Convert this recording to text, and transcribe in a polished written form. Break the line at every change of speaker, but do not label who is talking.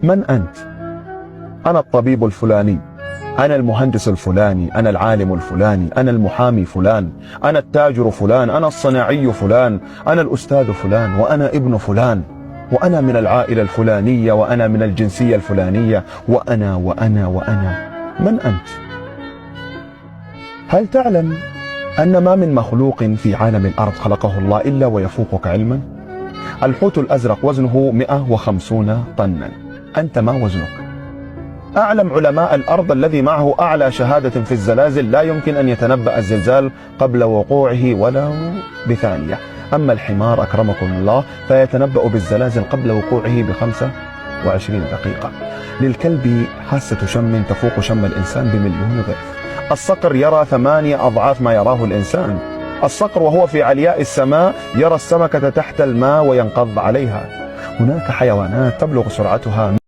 من أنت؟ أنا الطبيب الفلاني، أنا المهندس الفلاني، أنا العالم الفلاني، أنا المحامي فلان، أنا التاجر فلان، أنا الصناعي فلان، أنا الأستاذ فلان، وأنا ابن فلان، وأنا من العائلة الفلانية، وأنا من الجنسية الفلانية، وأنا وأنا وأنا. من أنت؟ هل تعلم أن ما من مخلوق في عالم الأرض خلقه الله إلا ويفوقك علما؟ الحوت الأزرق وزنه 150 طنا، أنت ما وزنك؟ أعلم علماء الأرض الذي معه أعلى شهادة في الزلازل لا يمكن أن يتنبأ الزلزال قبل وقوعه ولو بثانية، أما الحمار أكرمكم الله فيتنبأ بالزلازل قبل وقوعه ب25 دقيقة. للكلب حاسة شم تفوق شم الإنسان بمليون ضعف. الصقر يرى 8 أضعاف ما يراه الإنسان. الصقر وهو في علياء السماء يرى السمكة تحت الماء وينقض عليها. هناك حيوانات تبلغ سرعتها